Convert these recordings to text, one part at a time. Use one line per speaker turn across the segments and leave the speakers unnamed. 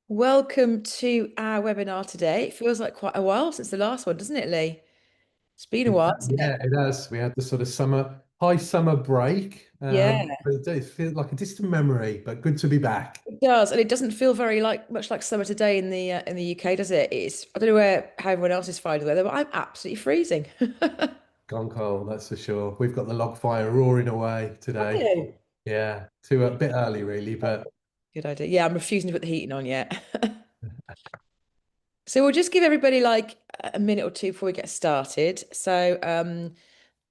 Welcome to our webinar today. It feels like quite a while since the last one, doesn't it, Lee? It's been a while, hasn't it?
Yeah, it has. We had the sort of high summer break,
Yeah,
but it does feel like a distant memory, but good to be back.
it does, and it doesn't feel very much like summer today in the UK, does it? It's I don't know how everyone else is finding the weather, but I'm absolutely freezing.
Gone cold, that's for sure. We've got the log fire roaring away
Have
today.
you?
Yeah, too a bit early really, but
Good idea. Yeah, I'm refusing to put the heating on yet. So we'll just give everybody like a minute or two before we get started.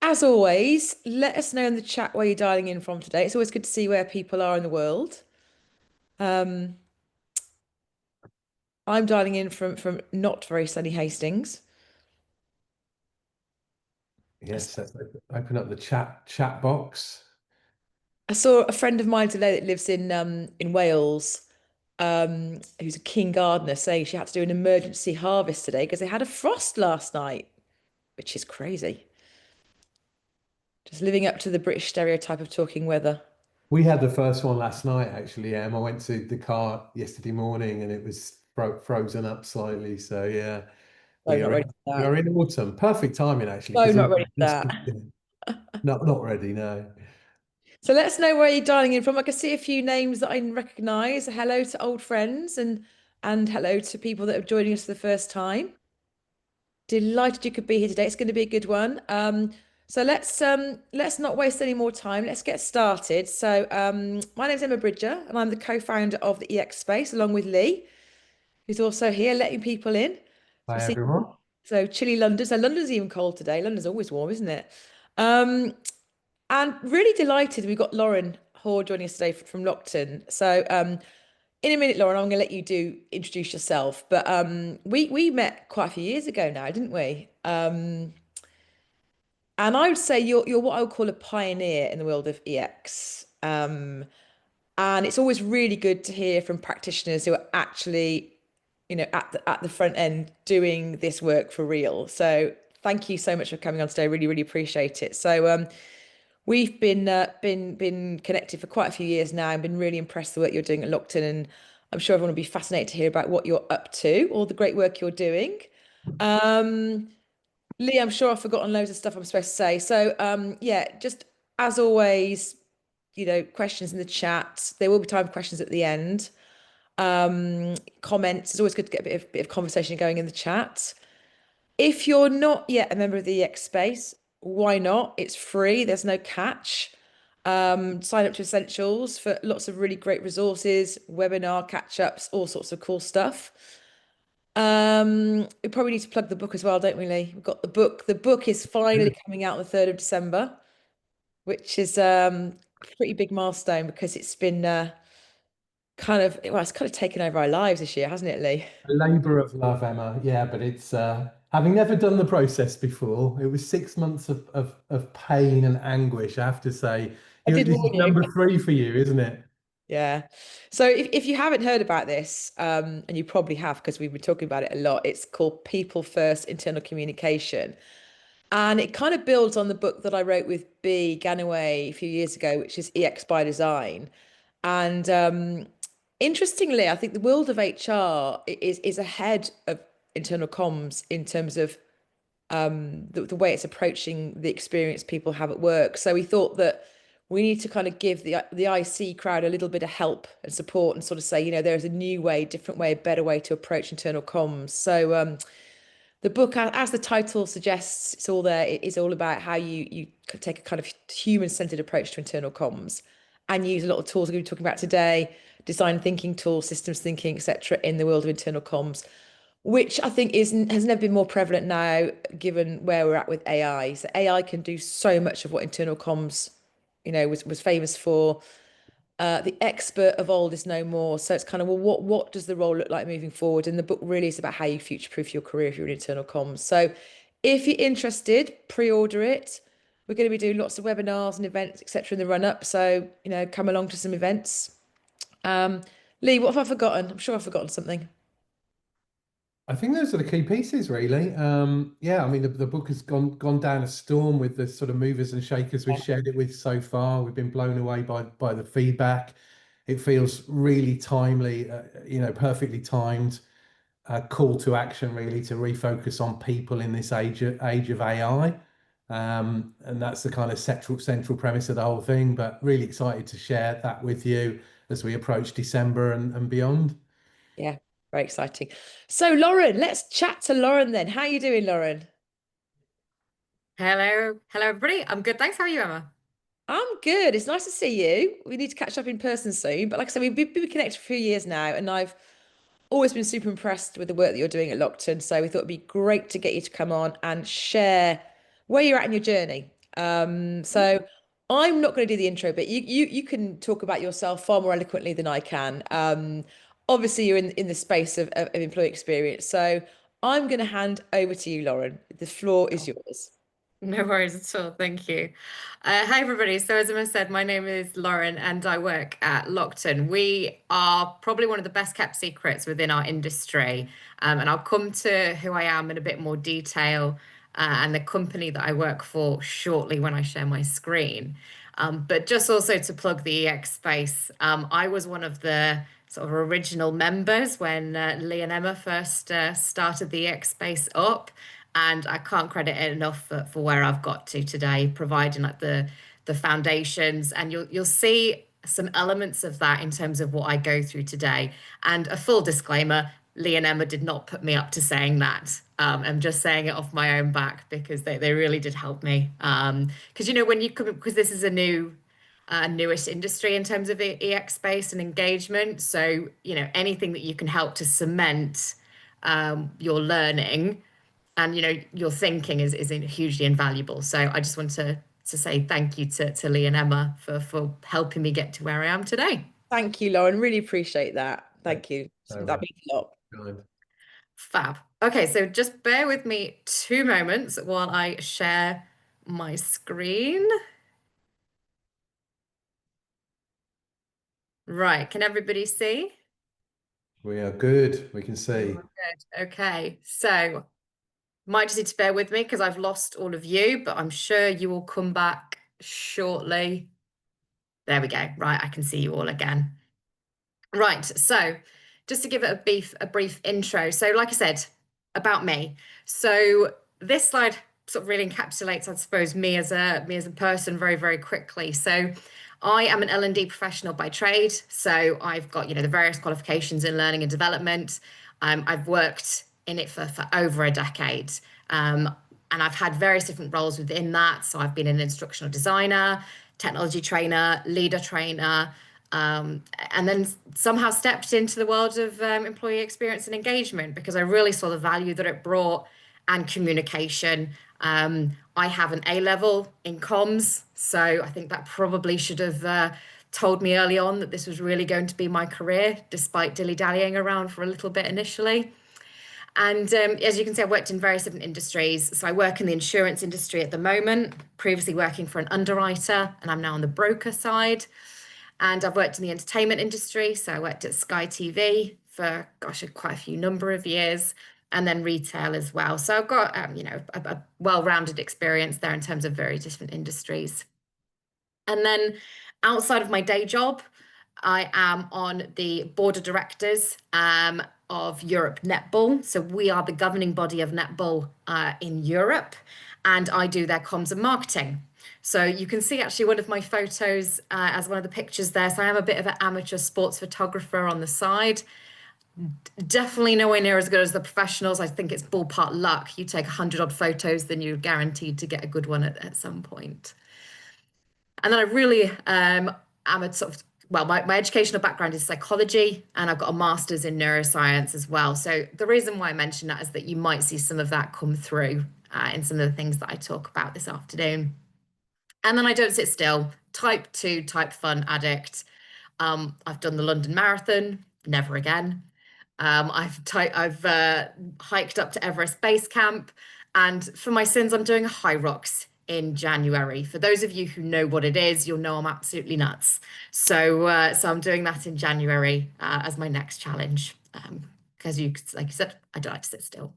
As always, let us know in the chat where you're dialing in from today. It's always good to see where people are in the world. Um, I'm dialing in from not very sunny Hastings.
yes, let's open up the chat box.
I saw a friend of mine today that lives in Wales, who's a keen gardener, saying she had to do an emergency harvest today because they had a frost last night, which is crazy. Just living up to the British stereotype of talking weather.
We had the first one last night, actually. I went to the car yesterday morning and it was frozen up slightly. So yeah,
No, not ready for
we
that.
are in autumn. Perfect timing actually,
No,
because
not ready for that.
not ready, no.
So let us know where you're dialing in from. I can see a few names that I recognise. Hello to old friends and hello to people that are joining us for the first time. Delighted you could be here today. It's going to be a good one. So let's not waste any more time. Let's get started. My name's Emma Bridger, and I'm the co-founder of the EX Space, along with Lee, who's also here, letting people in. So we
Hi
see
everyone.
chilly London. So London's even cold today. London's always warm, isn't it? Um, and really delighted we've got Lauren Hoare joining us today from Lockton. In a minute, Lauren, I'm going to let you do introduce yourself. But we met quite a few years ago now, didn't we? And I would say you're what I would call a pioneer in the world of EX. And it's always really good to hear from practitioners who are actually, at the front end doing this work for real. So thank you so much for coming on today. Really, really appreciate it. We've been connected for quite a few years now and been really impressed with the work you're doing at Lockton. And I'm sure everyone will be fascinated to hear about what you're up to, all the great work you're doing. Um, Lee, I'm sure I've forgotten loads of stuff I'm supposed to say. Yeah, just as always, questions in the chat. There will be time for questions at the end. Comments. It's always good to get a bit of conversation going in the chat. If you're not yet a member of the EX space, why not? It's free. There's no catch. Sign up to Essentials for lots of really great resources, webinar catch-ups, all sorts of cool stuff. We probably need to plug the book as well, don't we, Lee? We've got the book. The book is finally coming out on the 3rd of December, which is a pretty big milestone because it's been it's kind of taken over our lives this year, hasn't it, Lee?
A labour of love, Emma. Yeah, but it's having never done the process before, it was 6 months of pain and anguish, I have to say.
I did
This is
warn you.
number three for you, isn't it?
Yeah. So if you haven't heard about this, and you probably have because we've been talking about it a lot, it's called People First Internal Communication. And it kind of builds on the book that I wrote with B. Ganaway a few years ago, which is EX by Design. And interestingly, I think the world of HR is ahead of internal comms in terms of the way it's approaching the experience people have at work. So we thought that we need to kind of give the IC crowd a little bit of help and support and sort of say, there's a new way, different way, a better way to approach internal comms. The book, as the title suggests, it's all there. It is all about how you take a kind of human-centered approach to internal comms and use a lot of tools we're going to be talking about today, design thinking tools, systems thinking, etc., in the world of internal comms, which I think has never been more prevalent now, given where we're at with AI. So AI can do so much of what internal comms, was famous for. The expert of old is no more. So it's kind of, well, what does the role look like moving forward? And the book really is about how you future-proof your career if you're in internal comms. So if you're interested, pre-order it. We're going to be doing lots of webinars and events, etc., in the run-up. So, come along to some events. Um, Lee, what have I forgotten? I'm sure I've forgotten something.
I think those are the key pieces, really. Yeah, I mean, the book has gone down a storm with the sort of movers and shakers we've shared it with so far. We've been blown away by the feedback. it feels really timely, perfectly timed call to action really to refocus on people in this age of AI. And that's the kind of central premise of the whole thing. But really excited to share that with you as we approach December and beyond.
Yeah, very exciting. So, Lauren, let's chat to Lauren then. How are you doing, Lauren?
Hello, everybody. I'm good. Thanks. How are you, Emma?
I'm good. It's nice to see you. We need to catch up in person soon. But like I said, we've been connected for a few years now, and I've always been super impressed with the work that you're doing at Lockton. So we thought it'd be great to get you to come on and share where you're at in your journey. So I'm not going to do the intro, but you can talk about yourself far more eloquently than I can. Obviously, you're in the space of employee experience. So I'm going to hand over to you, Lauren. The floor is yours.
No worries at all. Thank you. Hi, everybody. So, as Emma said, my name is Lauren and I work at Lockton. We are probably one of the best kept secrets within our industry. And I'll come to who I am in a bit more detail and the company that I work for shortly when I share my screen. But just also to plug the EX space, I was one of the sort of original members when Lee and Emma first started the EX space up. And I can't credit it enough for where I've got to today, providing like the foundations. And you'll see some elements of that in terms of what I go through today. And a full disclaimer, Lee and Emma did not put me up to saying that. I'm just saying it off my own back because they really did help me. Because when you come, because this is a newish industry in terms of EX space and engagement. So, anything that you can help to cement your learning and your thinking is hugely invaluable. So I just want to say thank you to Lee and Emma for helping me get to where I am today.
Thank you, Lauren. Really appreciate that.
Thanks
Thank you.
so
That
much.
means a lot.
Good.
Fab. Okay, so just bear with me 2 moments while I share my screen. Right, can everybody see?
We are good. We can see.
Good. Okay, so might just need to bear with me because I've lost all of you, but I'm sure you will come back shortly. There we go. Right, I can see you all again. Right, so just to give it a brief intro. So, like I said, about me. So this slide sort of really encapsulates, I suppose, me as a person very, very quickly. So I am an L&D professional by trade. So I've got, the various qualifications in learning and development. I've worked in it for over a decade. And I've had various different roles within that. So I've been an instructional designer, technology trainer, leader trainer, and then somehow stepped into the world of employee experience and engagement because I really saw the value that it brought and communication. I have an A level in comms, so I think that probably should have told me early on that this was really going to be my career, despite dilly-dallying around for a little bit initially. And as you can see, I've worked in various different industries. So I work in the insurance industry at the moment, previously working for an underwriter, and I'm now on the broker side. And I've worked in the entertainment industry. So I worked at Sky TV for, gosh, quite a few number of years, and then retail as well. So I've got, a well-rounded experience there in terms of very different industries. And then outside of my day job, I am on the board of directors of Europe Netball. So we are the governing body of netball in Europe, and I do their comms and marketing. So you can see actually one of my photos as one of the pictures there. So I am a bit of an amateur sports photographer on the side. Definitely nowhere near as good as the professionals. I think it's ballpark luck. You take 100 odd photos, then you're guaranteed to get a good one at some point. And then I really am a sort of, well, my educational background is psychology, and I've got a master's in neuroscience as well. So the reason why I mention that is that you might see some of that come through in some of the things that I talk about this afternoon. And then I don't sit still. Type 2, type fun addict. I've done the London Marathon, never again. I've hiked up to Everest Base Camp, and for my sins, I'm doing a High Rocks in January. For those of you who know what it is, you'll know I'm absolutely nuts. So I'm doing that in January as my next challenge. Because like you said, I don't like to sit still.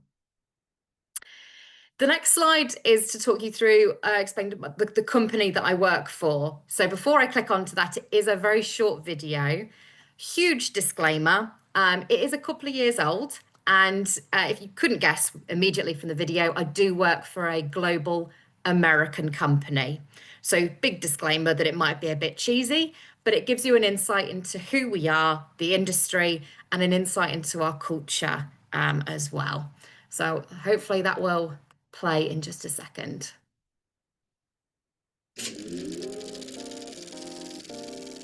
The next slide is to talk you through, explain the company that I work for. So before I click onto that, it is a very short video. Huge disclaimer, it is a couple of years old. And if you couldn't guess immediately from the video, I do work for a global American company. So big disclaimer that it might be a bit cheesy, but it gives you an insight into who we are, the industry, and an insight into our culture as well. So hopefully that will play in just a second.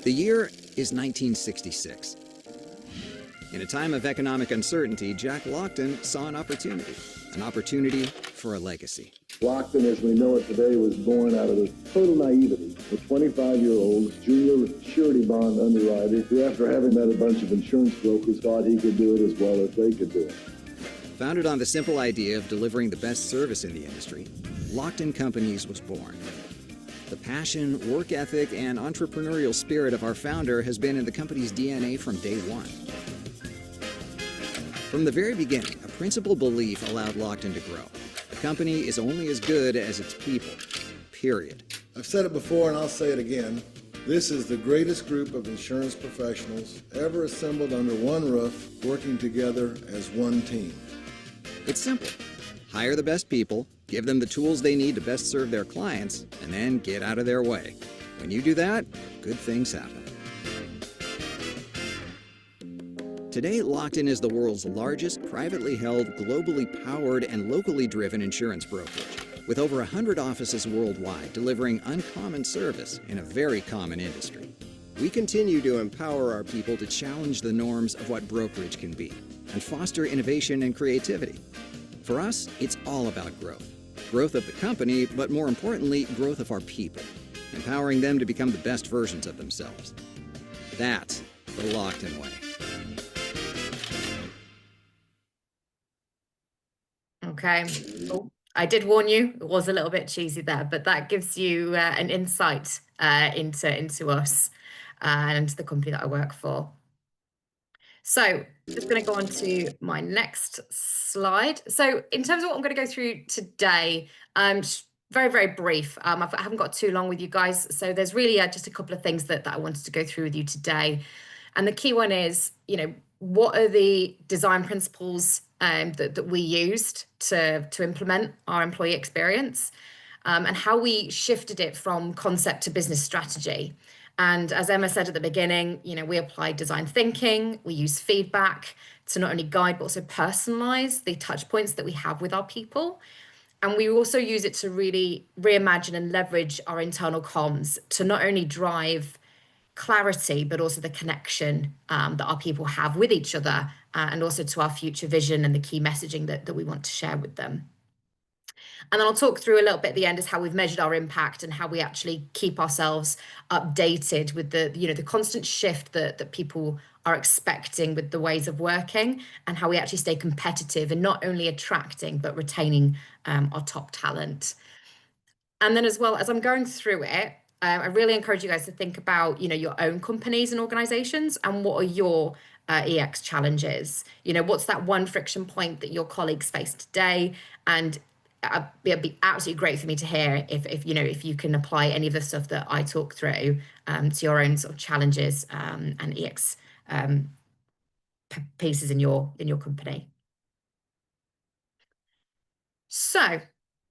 The year is 1966. In a time of economic uncertainty, Jack Lockton saw an opportunity for a legacy.
Lockton, as we know it today, was born out of the total naivety of a 25-year-old junior surety bond underwriter who, after having met a bunch of insurance brokers, thought he could do it as well as they could do it.
Founded on the simple idea of delivering the best service in the industry, Lockton Companies was born. The passion, work ethic, and entrepreneurial spirit of our founder has been in the company's DNA from day one. From the very beginning, a principal belief allowed Lockton to grow. The company is only as good as its people, period.
I've said it before and I'll say it again. This is the greatest group of insurance professionals ever assembled under one roof, working together as one team.
It's simple. Hire the best people, give them the tools they need to best serve their clients, and then get out of their way. When you do that, good things happen. Today, Lockton is the world's largest privately held, globally powered, and locally driven insurance brokerage, with over 100 offices worldwide delivering uncommon service in a very common industry. We continue to empower our people to challenge the norms of what brokerage can be and foster innovation and creativity. For us, it's all about growth. Growth of the company, but more importantly, growth of our people, empowering them to become the best versions of themselves. That's the Lockton way.
Okay. Oh, I did warn you, it was a little bit cheesy there, but that gives you an insight into us and the company that I work for. So just going to go on to my next slide. So in terms of what I'm going to go through today, very, very brief. I haven't got too long with you guys. So there's really just a couple of things that I wanted to go through with you today. And the key one is, what are the design principles that we used to implement our employee experience, and how we shifted it from concept to business strategy. And as Emma said at the beginning, we apply design thinking, we use feedback to not only guide, but also personalize the touch points that we have with our people. And we also use it to really reimagine and leverage our internal comms to not only drive clarity, but also the connection that our people have with each other, and also to our future vision and the key messaging that we want to share with them. And then I'll talk through a little bit at the end is how we've measured our impact and how we actually keep ourselves updated with the constant shift that people are expecting with the ways of working, and how we actually stay competitive and not only attracting but retaining our top talent. And then as well, as I'm going through it, I really encourage you guys to think about, your own companies and organizations and what are your EX challenges. What's that one friction point that your colleagues face today? And it'd be absolutely great for me to hear if you can apply any of the stuff that I talk through to your own sort of challenges and EX pieces in your company. So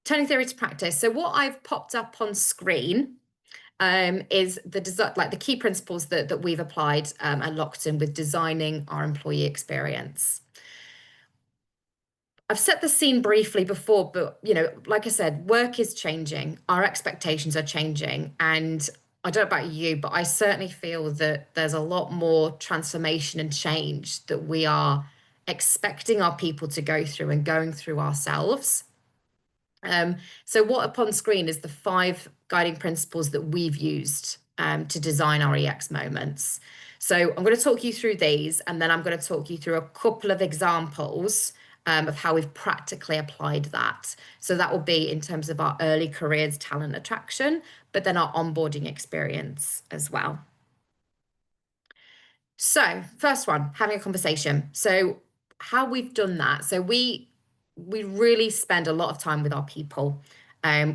turning theory to practice. So what I've popped up on screen is the key principles that we've applied at Lockton with designing our employee experience. I've set the scene briefly before, but like I said, work is changing, our expectations are changing, and I don't know about you, but I certainly feel that there's a lot more transformation and change that we are expecting our people to go through and going through ourselves. So what up on screen is the 5 guiding principles that we've used to design our EX moments. So I'm going to talk you through these, and then I'm going to talk you through a couple of examples of how we've practically applied that. So that will be in terms of our early careers talent attraction, but then our onboarding experience as well. So first one, having a conversation. So how we've done that. So we we really spend a lot of time with our people.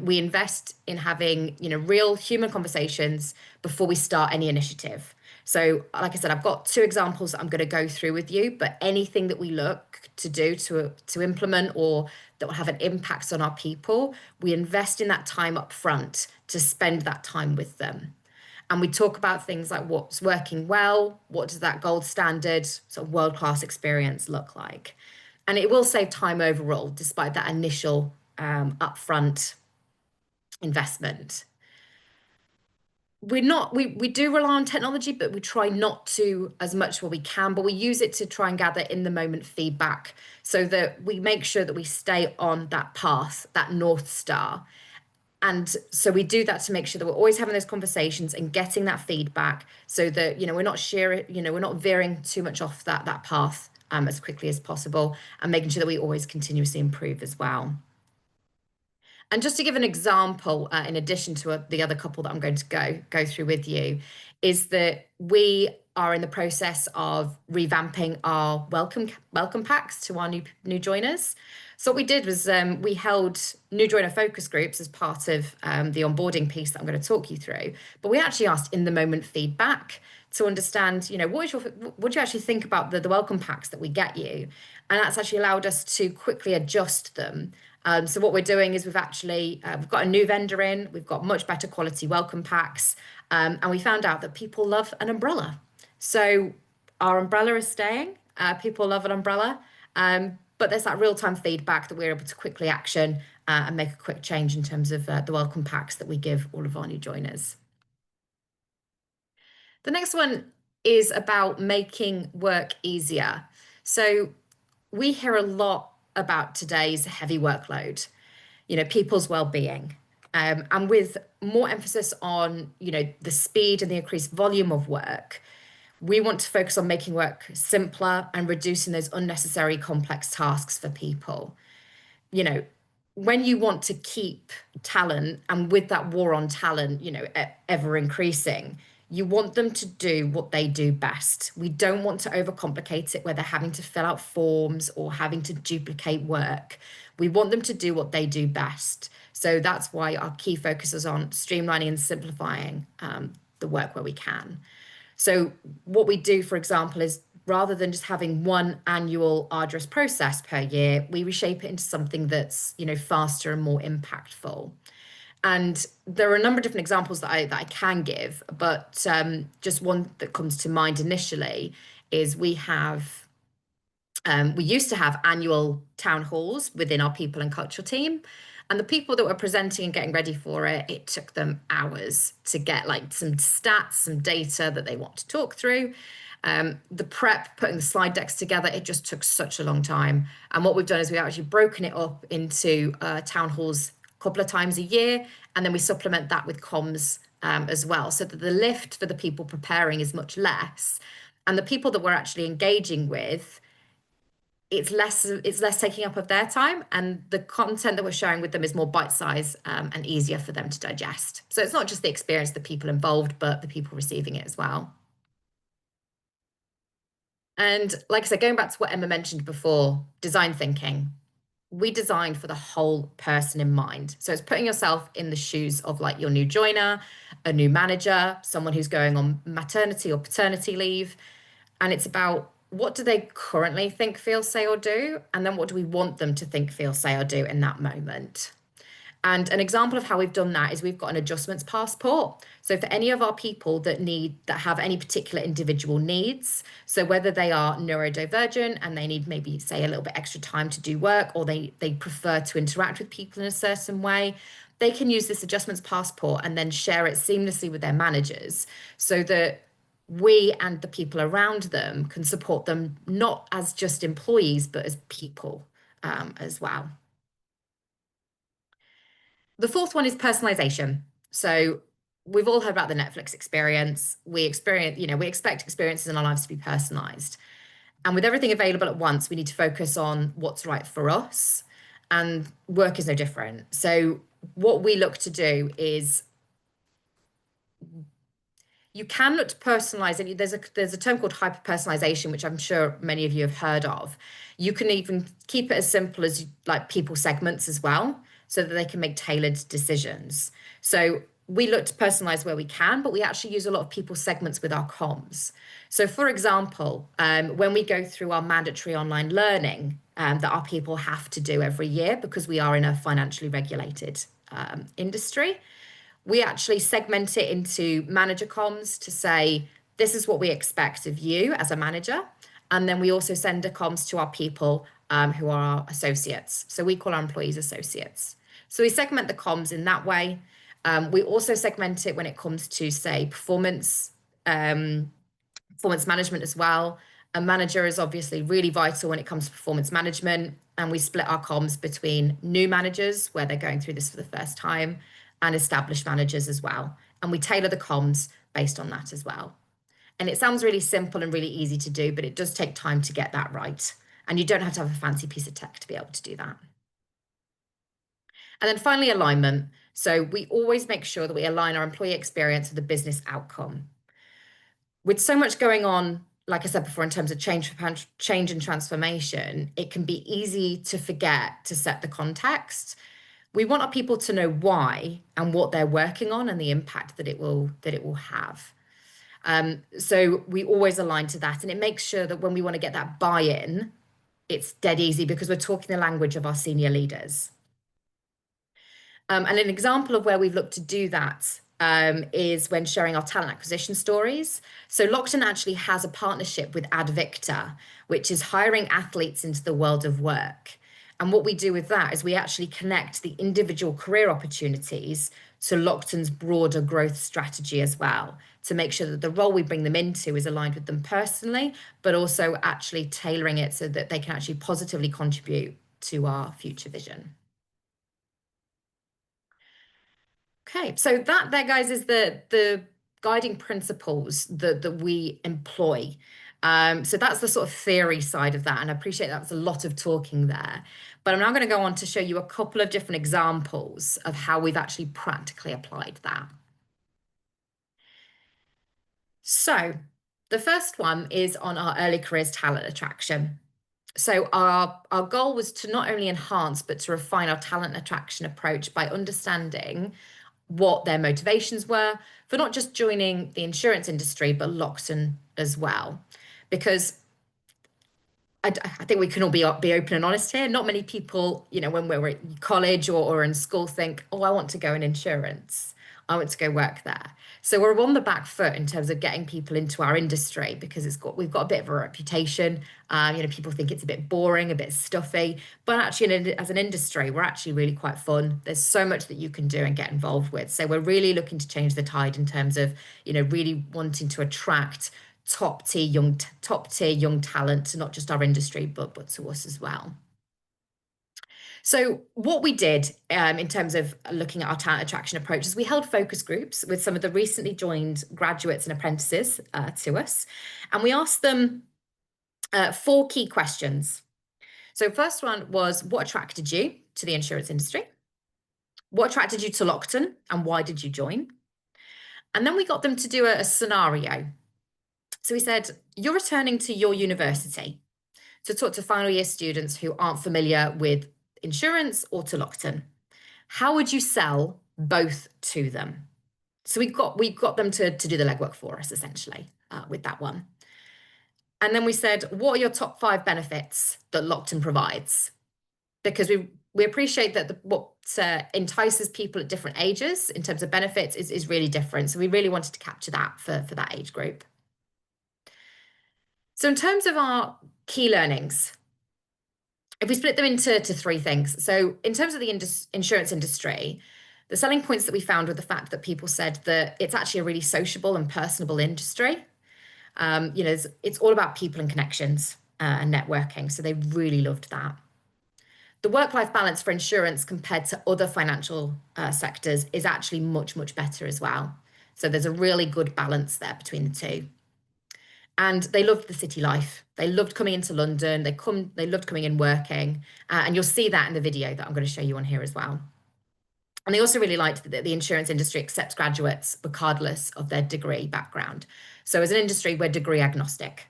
We invest in having, real human conversations before we start any initiative. So, like I said, I've got 2 examples that I'm going to go through with you, but anything that we look to do to implement or that will have an impact on our people, we invest in that time up front to spend that time with them. And we talk about things like what's working well, what does that gold standard sort of world-class experience look like? And it will save time overall, despite that initial upfront investment. We do rely on technology, but we try not to as much where we can, but we use it to try and gather in the moment feedback so that we make sure that we stay on that path, that North Star. And so we do that to make sure that we're always having those conversations and getting that feedback so that, we're not we're not veering too much off that path as quickly as possible, and making sure that we always continuously improve as well. And just to give an example, in addition to the other couple that I'm going to go through with you, is that we are in the process of revamping our welcome packs to our new joiners. So what we did was we held new joiner focus groups as part of the onboarding piece that I'm going to talk you through. But we actually asked in the moment feedback to understand, what do you actually think about the welcome packs that we get you? And that's actually allowed us to quickly adjust them. So what we're doing is we've got a new vendor in, we've got much better quality welcome packs, and we found out that people love an umbrella. So our umbrella is staying, people love an umbrella, but there's that real-time feedback that we're able to quickly action and make a quick change in terms of the welcome packs that we give all of our new joiners. The next one is about making work easier. So we hear a lot about today's heavy workload, people's well-being. And with more emphasis on, the speed and the increased volume of work, we want to focus on making work simpler and reducing those unnecessary complex tasks for people. When you want to keep talent, and with that war on talent, ever increasing, you want them to do what they do best. We don't want to overcomplicate it where they're having to fill out forms or having to duplicate work. We want them to do what they do best. So that's why our key focus is on streamlining and simplifying the work where we can. So what we do, for example, is rather than just having one annual arduous process per year, we reshape it into something that's, faster and more impactful. And there are a number of different examples that I can give, but just one that comes to mind initially is we used to have annual town halls within our people and culture team. And the people that were presenting and getting ready for it, it took them hours to get like some stats, some data that they want to talk through. The prep, putting the slide decks together, it just took such a long time. And what we've done is we've actually broken it up into town halls a couple of times a year, and then we supplement that with comms as well, so that the lift for the people preparing is much less. And the people that we're actually engaging with, it's less taking up of their time, and the content that we're sharing with them is more bite-sized and easier for them to digest. So it's not just the experience of the people involved, but the people receiving it as well. And like I said, going back to what Emma mentioned before, design thinking. We design for the whole person in mind. So it's putting yourself in the shoes of like your new joiner, a new manager, someone who's going on maternity or paternity leave. And it's about, what do they currently think, feel, say, or do? And then what do we want them to think, feel, say, or do in that moment? And an example of how we've done that is we've got an adjustments passport. So for any of our people that have any particular individual needs, so whether they are neurodivergent and they need maybe, say, a little bit extra time to do work, or they prefer to interact with people in a certain way, they can use this adjustments passport and then share it seamlessly with their managers so that we and the people around them can support them not as just employees, but as people as well. The fourth one is personalization. So we've all heard about the Netflix experience. We expect experiences in our lives to be personalized. And with everything available at once, we need to focus on what's right for us. And work is no different. So what we look to do is you can look to personalize it. There's a term called hyper personalization, which I'm sure many of you have heard of. You can even keep it as simple as like people segments as well, so that they can make tailored decisions. So we look to personalize where we can, but we actually use a lot of people segments with our comms. So for example, when we go through our mandatory online learning that our people have to do every year because we are in a financially regulated industry, we actually segment it into manager comms to say, this is what we expect of you as a manager. And then we also send a comms to our people who are our associates. So we call our employees associates. So we segment the comms in that way. We also segment it when it comes to, say, performance management as well. A manager is obviously really vital when it comes to performance management. And we split our comms between new managers, where they're going through this for the first time, and established managers as well. And we tailor the comms based on that as well. And it sounds really simple and really easy to do, but it does take time to get that right. And you don't have to have a fancy piece of tech to be able to do that. And then finally, alignment. So we always make sure that we align our employee experience with the business outcome. With so much going on, like I said before, in terms of change and transformation, it can be easy to forget to set the context. We want our people to know why and what they're working on and the impact that it will have. So we always align to that, and it makes sure that when we want to get that buy-in, it's dead easy because we're talking the language of our senior leaders. And an example of where we've looked to do that is when sharing our talent acquisition stories. So Lockton actually has a partnership with Advicta, which is hiring athletes into the world of work. And what we do with that is we actually connect the individual career opportunities to Lockton's broader growth strategy as well, to make sure that the role we bring them into is aligned with them personally, but also actually tailoring it so that they can actually positively contribute to our future vision. Okay, so that there, guys, is the guiding principles that we employ. So that's the sort of theory side of that, and I appreciate that was a lot of talking there. But I'm now going to go on to show you a couple of different examples of how we've actually practically applied that. So the first one is on our early careers talent attraction. So our goal was to not only enhance, but to refine our talent attraction approach by understanding what their motivations were for not just joining the insurance industry, but Lockton as well. Because I think we can all be open and honest here. Not many people, you know, when we're at college or in school think, oh, I want to go in insurance. I want to go work there. So we're on the back foot in terms of getting people into our industry because we've got a bit of a reputation. You know, people think it's a bit boring, a bit stuffy, but actually as an industry, we're actually really quite fun. There's so much that you can do and get involved with. So we're really looking to change the tide in terms of, you know, really wanting to attract top tier young talent to not just our industry, but to us as well. So what we did in terms of looking at our talent attraction approach is we held focus groups with some of the recently joined graduates and apprentices to us. And we asked them 4 key questions. So first one was, what attracted you to the insurance industry? What attracted you to Lockton and why did you join? And then we got them to do a scenario. So we said, you're returning to your university to talk to final year students who aren't familiar with insurance or to Lockton. How would you sell both to them? So we got them to do the legwork for us, essentially, with that one. And then we said, what are your top 5 benefits that Lockton provides? Because we appreciate that what entices people at different ages in terms of benefits is really different. So we really wanted to capture that for that age group. So in terms of our key learnings, if we split them into 3 things. So in terms of the insurance industry, the selling points that we found were the fact that people said that it's actually a really sociable and personable industry. You know, it's all about people and connections and networking. So they really loved that. The work-life balance for insurance compared to other financial sectors is actually much, much better as well. So there's a really good balance there between the two. And they loved the city life. They loved coming into London. They loved coming in working. And you'll see that in the video that I'm going to show you on here as well. And they also really liked that the insurance industry accepts graduates regardless of their degree background. So as an industry, we're degree agnostic.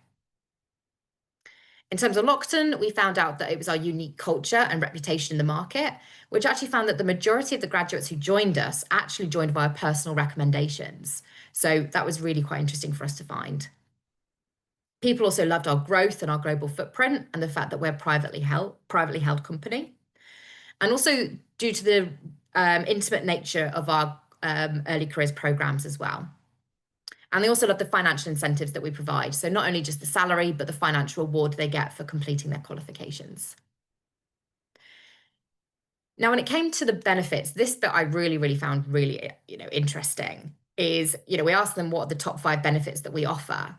In terms of Lockton, we found out that it was our unique culture and reputation in the market, which actually found that the majority of the graduates who joined us actually joined via personal recommendations. So that was really quite interesting for us to find. People also loved our growth and our global footprint and the fact that we're a privately held company. And also due to the intimate nature of our early careers programs as well. And they also love the financial incentives that we provide. So not only just the salary, but the financial reward they get for completing their qualifications. Now, when it came to the benefits, this bit I really found really, interesting is, we asked them what are the top 5 benefits that we offer.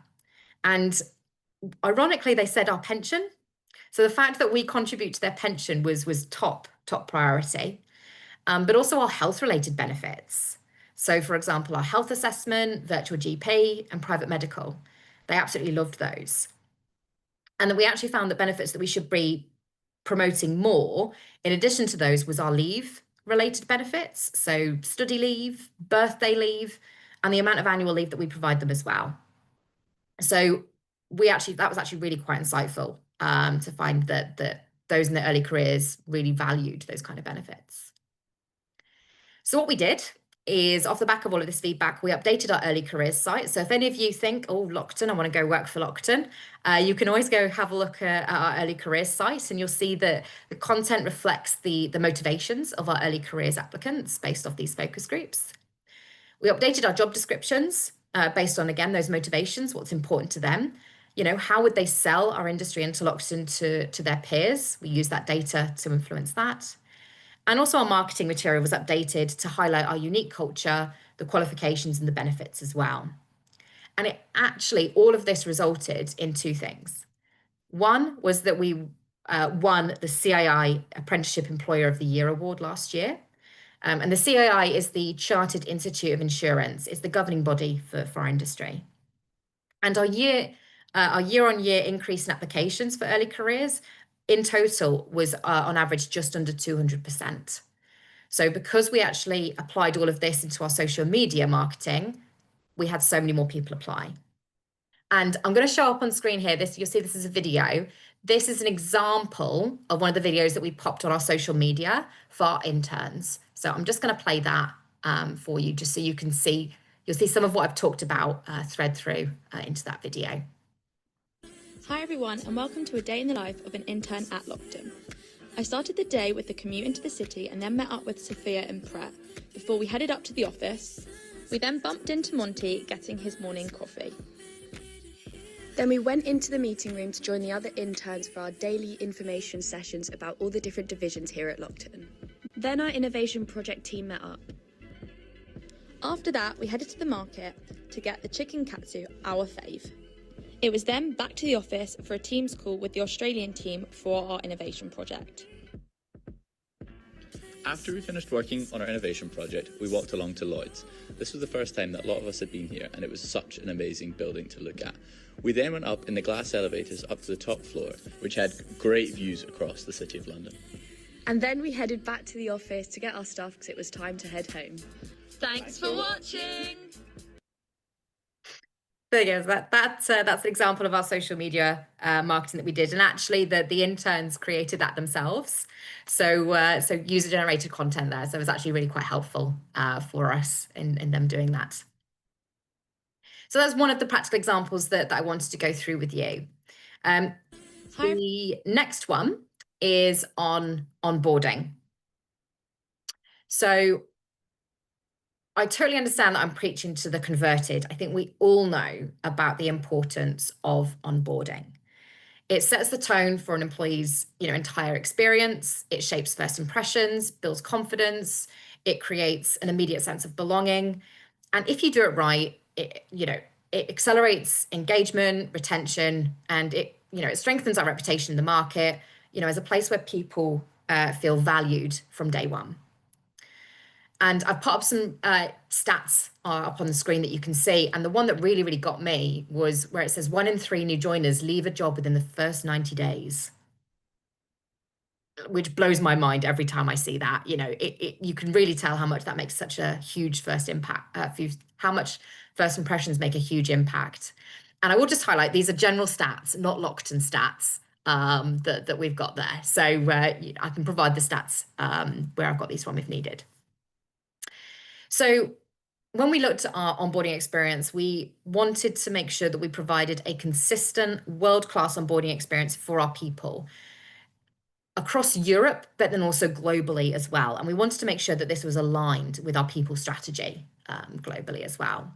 And ironically, they said our pension. So the fact that we contribute to their pension was top priority, but also our health-related benefits. So, for example, our health assessment, virtual GP, and private medical. They absolutely loved those. And then we actually found that benefits that we should be promoting more, in addition to those, was our leave-related benefits. So study leave, birthday leave, and the amount of annual leave that we provide them as well. So that was actually really quite insightful to find that those in their early careers really valued those kind of benefits. So what we did is, off the back of all of this feedback, we updated our early careers site. So if any of you think, oh, Lockton, I want to go work for Lockton, you can always go have a look at our early careers site, and you'll see that the content reflects the motivations of our early careers applicants based off these focus groups. We updated our job descriptions based on, again, those motivations, what's important to them. How would they sell our industry into Lockton to their peers? We use that data to influence that. And also our marketing material was updated to highlight our unique culture, the qualifications and the benefits as well. And all of this resulted in 2 things. One was that we won the CII Apprenticeship Employer of the Year award last year. And the CII is the Chartered Institute of Insurance. It's the governing body for our industry. And our year-on-year increase in applications for early careers in total was on average just under 200%. So because we actually applied all of this into our social media marketing, we had so many more people apply. And I'm going to show up on screen here. You'll see this is a video. This is an example of one of the videos that we popped on our social media for our interns. So I'm just going to play that for you, just so you can see. You'll see some of what I've talked about thread through into that video.
Hi everyone, and welcome to a day in the life of an intern at Lockton. I started the day with the commute into the city and then met up with Sophia and Pret before we headed up to the office. We then bumped into Monty getting his morning coffee.
Then we went into the meeting room to join the other interns for our daily information sessions about all the different divisions here at Lockton. Then our innovation project team met up.
After that, we headed to the market to get the chicken katsu, our fave. It was then back to the office for a Teams call with the Australian team for our innovation project.
After we finished working on our innovation project, we walked along to Lloyd's. This was the first time that a lot of us had been here, and it was such an amazing building to look at. We then went up in the glass elevators up to the top floor, which had great views across the City of London.
And then we headed back to the office to get our stuff because it was time to head home.
Thanks for watching!
There you go. That's an example of our social media marketing that we did, and actually the interns created that themselves. So user generated content there. So it was actually really quite helpful for us in them doing that. So that's one of the practical examples that I wanted to go through with you. The next one is on onboarding. So I totally understand that I'm preaching to the converted. I think we all know about the importance of onboarding. It sets the tone for an employee's, entire experience. It shapes first impressions, builds confidence. It creates an immediate sense of belonging. And if you do it right, it accelerates engagement, retention, and it strengthens our reputation in the market, as a place where people feel valued from day one. And I've put up some stats up on the screen that you can see. And the one that really, really got me was where it says 1 in 3 new joiners leave a job within the first 90 days. which blows my mind every time I see that. You know, you can really tell how much that makes such a huge first impact, how much first impressions make a huge impact. And I will just highlight, these are general stats, not Lockton stats, that we've got there. So I can provide the stats where I've got these from if needed. So when we looked at our onboarding experience, we wanted to make sure that we provided a consistent world-class onboarding experience for our people across Europe, but then also globally as well. And we wanted to make sure that this was aligned with our people strategy globally as well.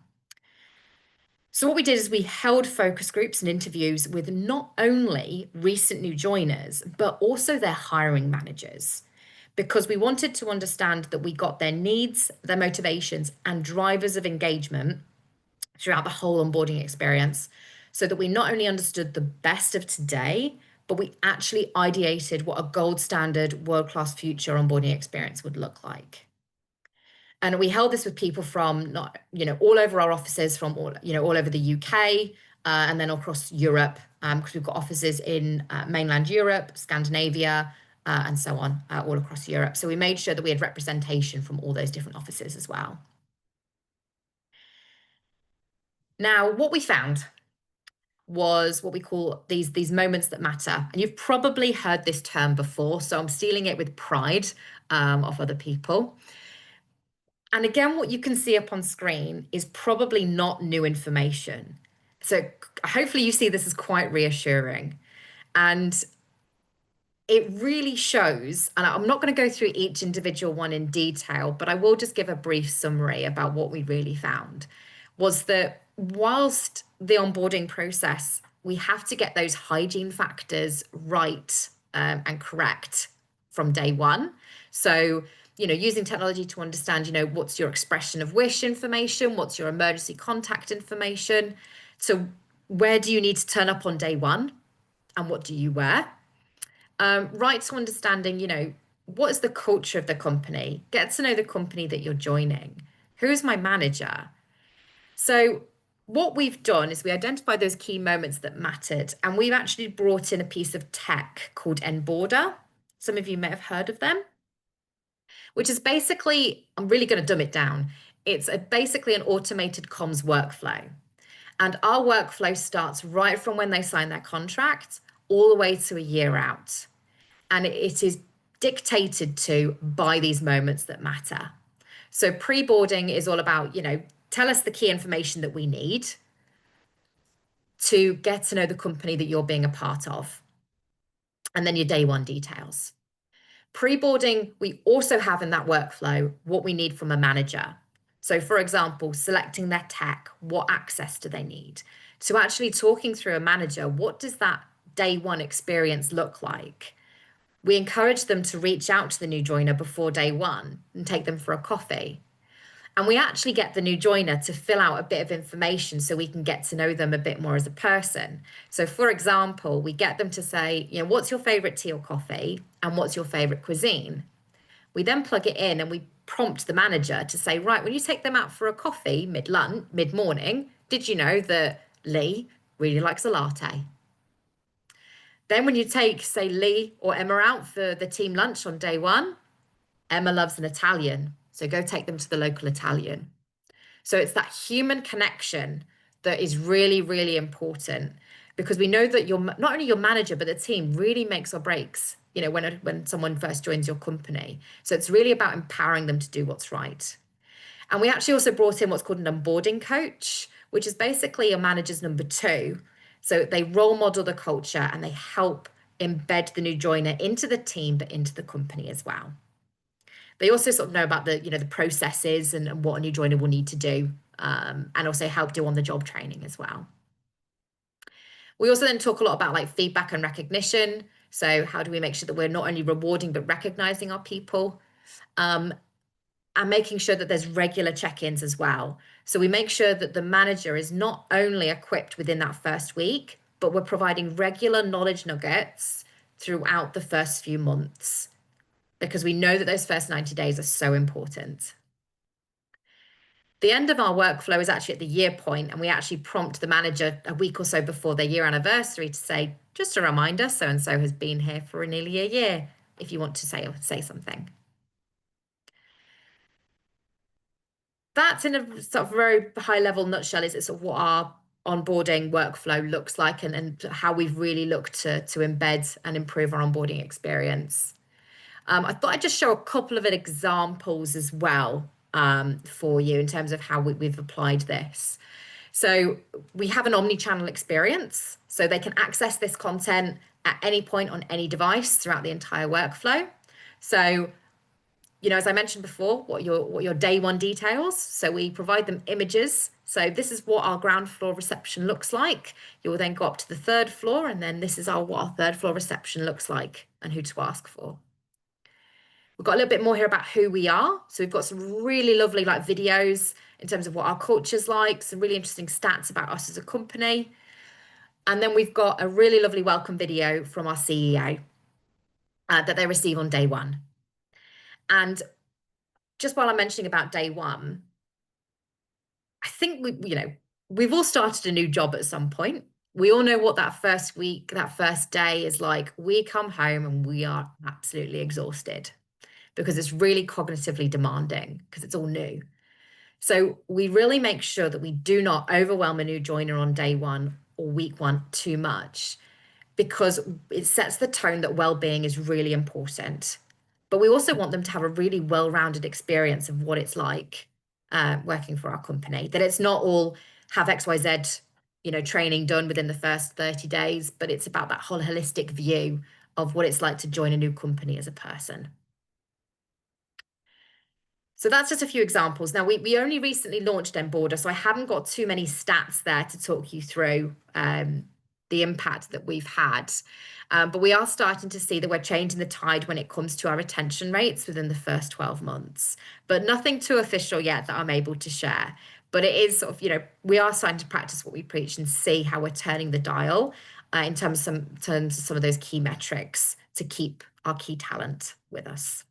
So what we did is we held focus groups and interviews with not only recent new joiners, but also their hiring managers, because we wanted to understand that we got their needs, their motivations, and drivers of engagement throughout the whole onboarding experience, so that we not only understood the best of today, but we actually ideated what a gold standard world-class future onboarding experience would look like. And we held this with people from all over our offices, from all over the UK, and then across Europe, because we've got offices in mainland Europe, Scandinavia, and so on, all across Europe. So we made sure that we had representation from all those different offices as well. Now, what we found was what we call these moments that matter. And you've probably heard this term before, so I'm stealing it with pride of other people. And again, what you can see up on screen is probably not new information. So hopefully you see this as quite reassuring. And it really shows, and I'm not going to go through each individual one in detail, but I will just give a brief summary about what we really found, was that whilst the onboarding process, we have to get those hygiene factors right and correct from day one. So, using technology to understand, what's your expression of wish information, what's your emergency contact information. So where do you need to turn up on day one and what do you wear? Right to understanding, what is the culture of the company? Get to know the company that you're joining. Who's my manager? So what we've done is we identified those key moments that mattered, and we've actually brought in a piece of tech called Onboarder. Some of you may have heard of them, which is basically, I'm really going to dumb it down. It's basically an automated comms workflow. And our workflow starts right from when they sign their contract all the way to a year out. And it is dictated to by these moments that matter. So pre-boarding is all about, tell us the key information that we need to get to know the company that you're being a part of. And then your day one details. Pre-boarding, we also have in that workflow what we need from a manager. So for example, selecting their tech, what access do they need? So actually talking through a manager, what does that day one experience look like? We encourage them to reach out to the new joiner before day one and take them for a coffee. And we actually get the new joiner to fill out a bit of information so we can get to know them a bit more as a person. So for example, we get them to say, what's your favorite tea or coffee and what's your favorite cuisine? We then plug it in and we prompt the manager to say, right, when you take them out for a coffee mid-lunch, mid-morning, did you know that Lee really likes a latte? Then when you take, say, Lee or Emma out for the team lunch on day one, Emma loves an Italian, so go take them to the local Italian. So it's that human connection that is really, really important, because we know that not only your manager, but the team really makes or breaks, when someone first joins your company. So it's really about empowering them to do what's right. And we actually also brought in what's called an onboarding coach, which is basically a manager's number two. So they role model the culture and they help embed the new joiner into the team, but into the company as well. They also sort of know about the processes and what a new joiner will need to do, and also help do on-the-job training as well. We also then talk a lot about feedback and recognition. So how do we make sure that we're not only rewarding, but recognizing our people, and making sure that there's regular check-ins as well. So we make sure that the manager is not only equipped within that first week, but we're providing regular knowledge nuggets throughout the first few months, because we know that those first 90 days are so important. The end of our workflow is actually at the year point, and we actually prompt the manager a week or so before their year anniversary to say, just a reminder, so-and-so has been here for nearly a year. if you want to say something. That's in a sort of very high level nutshell is sort of what our onboarding workflow looks like and how we've really looked to embed and improve our onboarding experience. I thought I'd just show a couple of examples as well for you in terms of how we've applied this. So we have an omni-channel experience, so they can access this content at any point on any device throughout the entire workflow. So, you know, as I mentioned before, what your day one details. So we provide them images. So this is what our ground floor reception looks like. You will then go up to the third floor, and then this is what our third floor reception looks like and who to ask for. We've got a little bit more here about who we are. So we've got some really lovely like videos in terms of what our culture's like, some really interesting stats about us as a company. And then we've got a really lovely welcome video from our CEO that they receive on day one. And just while I'm mentioning about day one, I think we've all started a new job at some point. We all know what that first week, that first day is like. We come home and we are absolutely exhausted because it's really cognitively demanding because it's all new. So we really make sure that we do not overwhelm a new joiner on day one or week one too much, because it sets the tone that well-being is really important. But we also want them to have a really well-rounded experience of what it's like working for our company, that it's not all have XYZ, training done within the first 30 days, but it's about that whole holistic view of what it's like to join a new company as a person. So that's just a few examples. Now, we only recently launched Onboarder, so I haven't got too many stats there to talk you through the impact that we've had. But we are starting to see that we're changing the tide when it comes to our retention rates within the first 12 months. But nothing too official yet that I'm able to share. But it is sort of, we are starting to practice what we preach and see how we're turning the dial in terms of some of those key metrics to keep our key talent with us.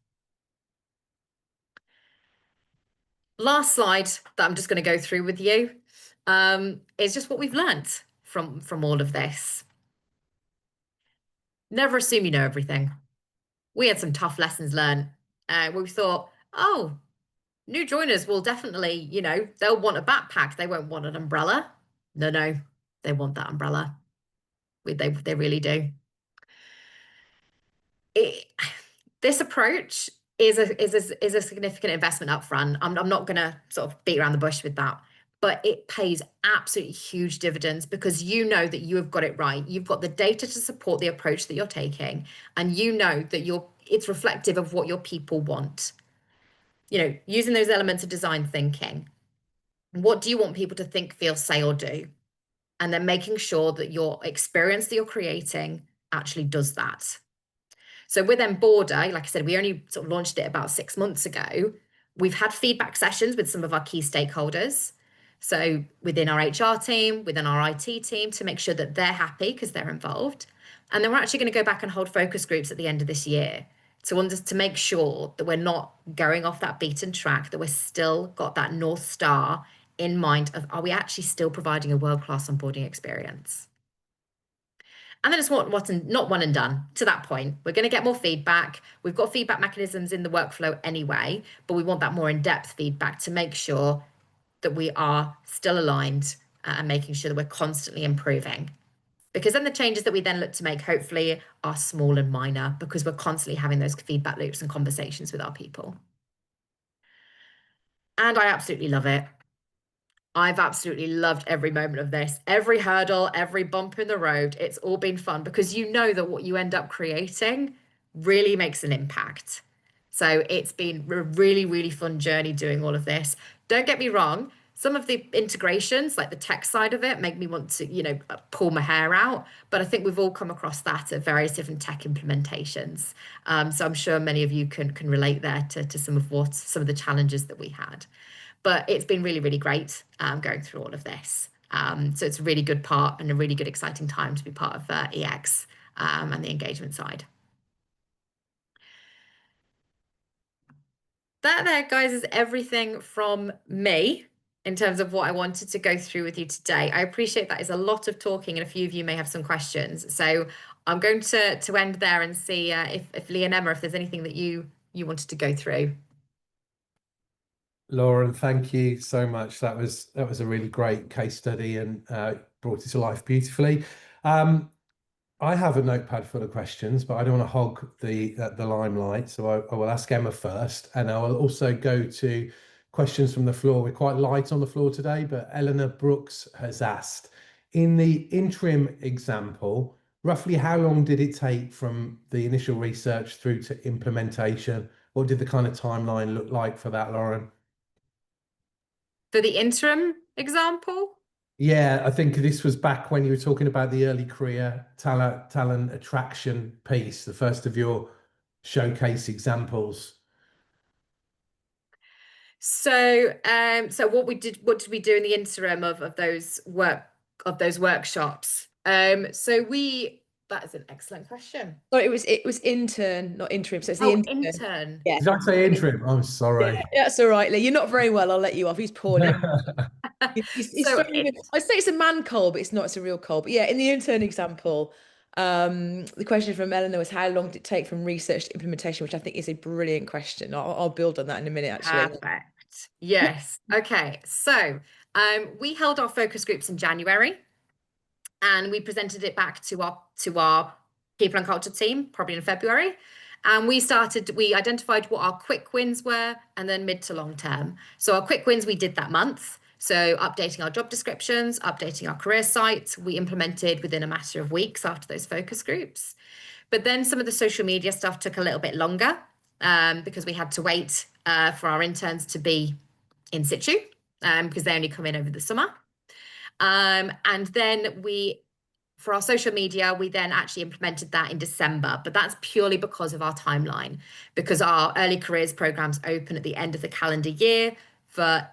Last slide that I'm just going to go through with you is just what we've learnt from all of this. Never assume you know everything. We had some tough lessons learned where we thought, oh, new joiners will definitely, they'll want a backpack. They won't want an umbrella. No, they want that umbrella. They really do. This approach is a significant investment up front. I'm not going to sort of beat around the bush with that, but it pays absolutely huge dividends because you know that you have got it right. You've got the data to support the approach that you're taking, and you know that it's reflective of what your people want. Using those elements of design thinking. What do you want people to think, feel, say, or do? And then making sure that your experience that you're creating actually does that. So with Onboarder, like I said, we only sort of launched it about 6 months ago. We've had feedback sessions with some of our key stakeholders. So within our HR team, within our IT team, to make sure that they're happy because they're involved. And then we're actually going to go back and hold focus groups at the end of this year to make sure that we're not going off that beaten track, that we're still got that North Star in mind of, are we actually still providing a world-class onboarding experience? And then it's not one and done to that point. We're going to get more feedback. We've got feedback mechanisms in the workflow anyway, but we want that more in-depth feedback to make sure that we are still aligned and making sure that we're constantly improving. Because then the changes that we then look to make hopefully are small and minor because we're constantly having those feedback loops and conversations with our people. And I absolutely love it. I've absolutely loved every moment of this, every hurdle, every bump in the road. It's all been fun because you know that what you end up creating really makes an impact. So it's been a really, really fun journey doing all of this. Don't get me wrong. Some of the integrations, like the tech side of it, make me want to, pull my hair out. But I think we've all come across that at various different tech implementations. So I'm sure many of you can relate there to some of the challenges that we had. But it's been really, really great going through all of this. So it's a really good part and a really good, exciting time to be part of EX and the engagement side. That there, guys, is everything from me in terms of what I wanted to go through with you today. I appreciate that is a lot of talking and a few of you may have some questions. So I'm going to end there and see if Lee and Emma, if there's anything that you wanted to go through.
Lauren, thank you so much. That was a really great case study and brought it to life beautifully. I have a notepad full of questions, but I don't want to hog the limelight. So I will ask Emma first, and I will also go to questions from the floor. We're quite light on the floor today, but Eleanor Brooks has asked, in the interim example, roughly how long did it take from the initial research through to implementation? What did the kind of timeline look like for that, Lauren?
For the interim example?
Yeah, I think this was back when you were talking about the early career talent attraction piece, the first of your showcase examples.
So so what did we do in the interim of those workshops? That is an excellent question.
So it was intern, not interim. So it's the intern.
Intern.
Yeah.
Did I say interim? I'm sorry.
Yeah, that's all right, Lee. You're not very well. I'll let you off. He's poorly. He's
So
struggling with, I'd say it's a man cold, but it's not. It's a real cold. But yeah, in the intern example, the question from Eleanor was how long did it take from research to implementation, which I think is a brilliant question. I'll build on that in a minute, actually.
Perfect. Yes. Okay. So we held our focus groups in January, and we presented it back to our people and culture team probably in February. And we identified what our quick wins were and then mid to long term. So our quick wins we did that month. So updating our job descriptions, updating our career site, we implemented within a matter of weeks after those focus groups. But then some of the social media stuff took a little bit longer because we had to wait for our interns to be in situ because they only come in over the summer. And then for our social media, we then actually implemented that in December, but that's purely because of our timeline, because our early careers programs open at the end of the calendar year for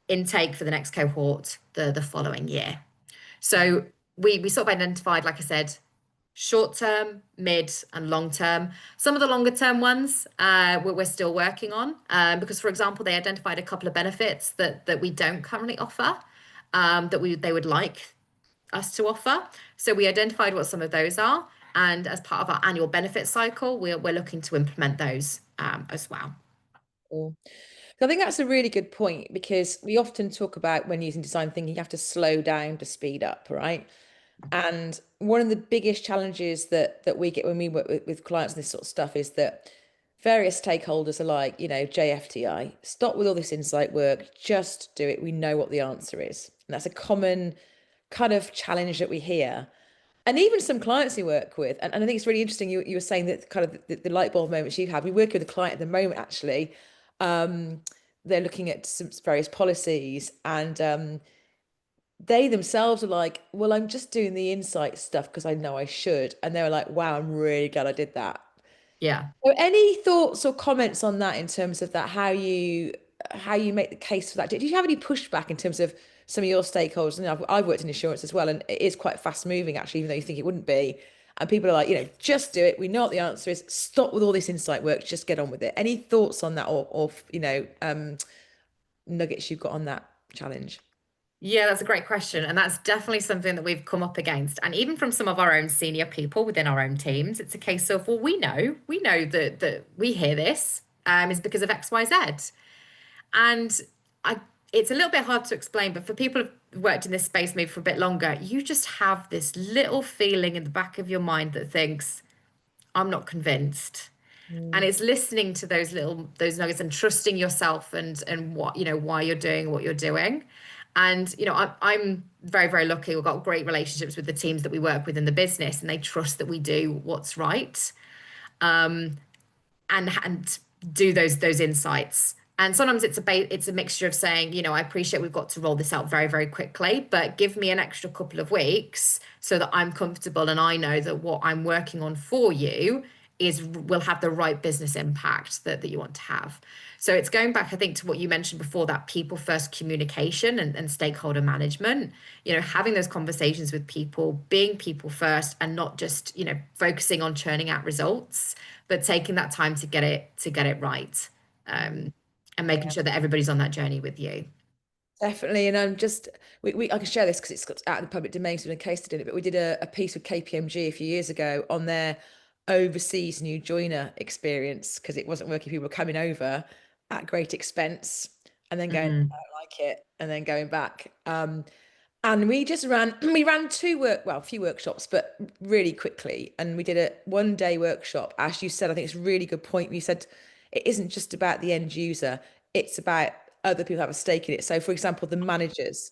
intake for the next cohort the following year. So we sort of identified, like I said, short term, mid and long term. Some of the longer term ones we're still working on because, for example, they identified a couple of benefits that we don't currently offer that they would like us to offer. So we identified what some of those are, and as part of our annual benefit cycle, we're looking to implement those as well.
Cool. So I think that's a really good point because we often talk about when using design thinking, you have to slow down to speed up, right? And one of the biggest challenges that we get when we work with clients and this sort of stuff is that various stakeholders are like, JFTI, stop with all this insight work, just do it. We know what the answer is. And that's a common kind of challenge that we hear. And even some clients we work with, and I think it's really interesting, you were saying that kind of the light bulb moments you've had. We work with a client at the moment, actually. They're looking at some various policies and they themselves are like, well, I'm just doing the insight stuff because I know I should. And they were like, wow, I'm really glad I did that.
Yeah.
So any thoughts or comments on that in terms of that, how you make the case for that? Did you have any pushback in terms of some of your stakeholders? And I've worked in insurance as well, and it is quite fast moving actually, even though you think it wouldn't be. And people are like, just do it. We know what the answer is. Stop with all this insight work. Just get on with it. Any thoughts on that or nuggets you've got on that challenge?
Yeah, that's a great question. And that's definitely something that we've come up against. And even from some of our own senior people within our own teams, it's a case of, well, we know that we hear this is because of X, Y, Z. And it's a little bit hard to explain, but for people who've worked in this space maybe for a bit longer, you just have this little feeling in the back of your mind that thinks, I'm not convinced. And it's listening to those nuggets and trusting yourself and what, why you're doing what you're doing. And, I'm very, very lucky. We've got great relationships with the teams that we work with in the business, and they trust that we do what's right and do those insights. And sometimes it's a mixture of saying, I appreciate we've got to roll this out very, very quickly, but give me an extra couple of weeks so that I'm comfortable and I know that what I'm working on for you will have the right business impact that you want to have. So it's going back, I think, to what you mentioned before, that people first communication and stakeholder management, having those conversations with people, being people first and not just, focusing on churning out results, but taking that time to get it right. And making sure that everybody's on that journey with you.
Definitely. And I'm just, I can share this because it's out in the public domain, so in case they did it, but we did a piece with KPMG a few years ago on their overseas new joiner experience because it wasn't working. People were coming over at great expense and then going, I
Mm.
don't like it, and then going back. And we just ran, we ran a few workshops, but really quickly. And we did a 1 day workshop. As you said, I think it's a really good point. You said it isn't just about the end user, it's about other people have a stake in it. So, for example, the managers,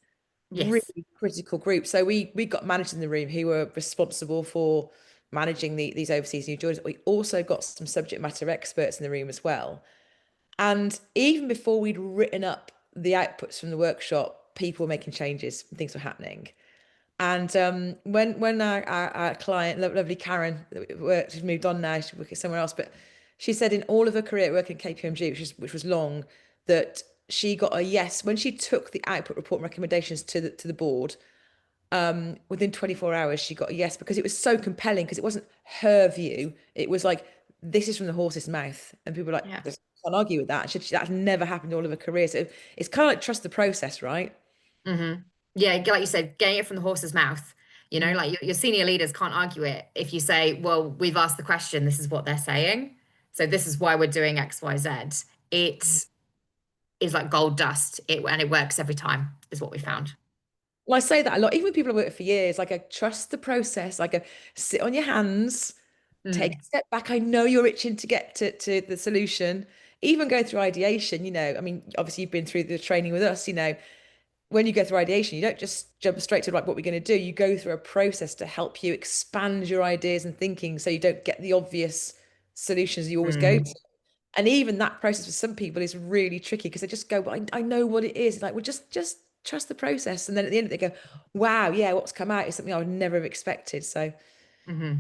Yes.
really critical group. So we got managers in the room who were responsible for managing these overseas new joiners. We also got some subject matter experts in the room as well. And even before we'd written up the outputs from the workshop, people were making changes, things were happening. And when our client, lovely Karen, she's moved on now, she's working somewhere else, but she said in all of her career working at KPMG, which was long, that she got a yes when she took the output report and recommendations to the board. Within 24 hours, she got a yes because it was so compelling because it wasn't her view. It was like, this is from the horse's mouth. And people were like,
Yeah.
"There's- can't argue with that." That's never happened in all of her career. So it's kind of like trust the process, right?
Mm-hmm. Yeah, like you said, getting it from the horse's mouth. Like your senior leaders can't argue it if you say, well, we've asked the question, this is what they're saying. So this is why we're doing X, Y, Z. It is like gold dust. And it works every time, is what we found.
Well, I say that a lot, even with people I've worked with for years. Like, I trust the process. Like, I sit on your hands, take
Mm.
a step back. I know you're itching to get to the solution. Even go through ideation, I mean, obviously you've been through the training with us, when you go through ideation, you don't just jump straight to like what we're going to do. You go through a process to help you expand your ideas and thinking so you don't get the obvious solutions you always go
Mm.
to. And even that process for some people is really tricky because they just go, well, I know what it is. Like, well, just trust the process. And then at the end they go, wow, yeah, what's come out is something I would never have expected. So
Mm-hmm.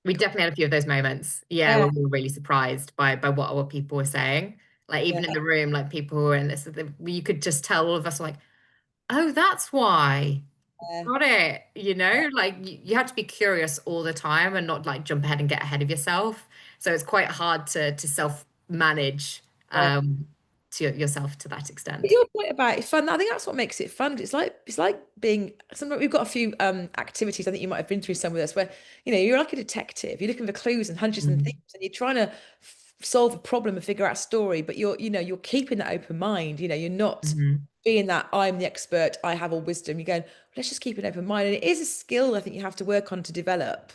We definitely had a few of those moments. Yeah,
yeah,
where we were really surprised by what our people were saying. Like
yeah,
even in the room, like people who were in this, you could just tell all of us were like, oh, that's why.
yeah,
Got it. Like you have to be curious all the time and not like jump ahead and get ahead of yourself. So it's quite hard to self-manage
yeah.
to yourself to that
But
extent.
your point about it's fun, I think that's what makes it fun. It's like being sometimes we've got a few activities. I think you might have been through some with us where you're like a detective. You're looking for clues and hunches and
Mm.
things, and you're trying to solve a problem and figure out a story. But you're keeping that open mind. You're not
Mhm.
being that I'm the expert. I have all wisdom. You're going, let's just keep an open mind, and it is a skill I think you have to work on to develop.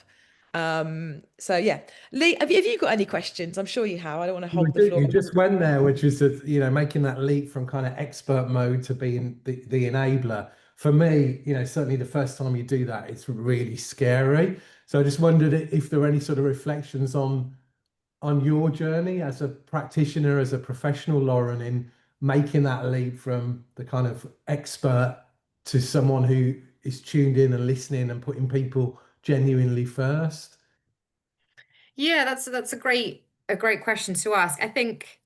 So yeah, Lee, have you got any questions? I'm sure you have. I don't want to
You
hold the floor.
you just went there, which is making that leap from kind of expert mode to being the enabler. For me, certainly the first time you do that, it's really scary. So I just wondered if there were any sort of reflections on your journey as a practitioner, as a professional, Lauren, in making that leap from the kind of expert to someone who is tuned in and listening and putting people genuinely first.
Yeah, that's a great question to ask. I think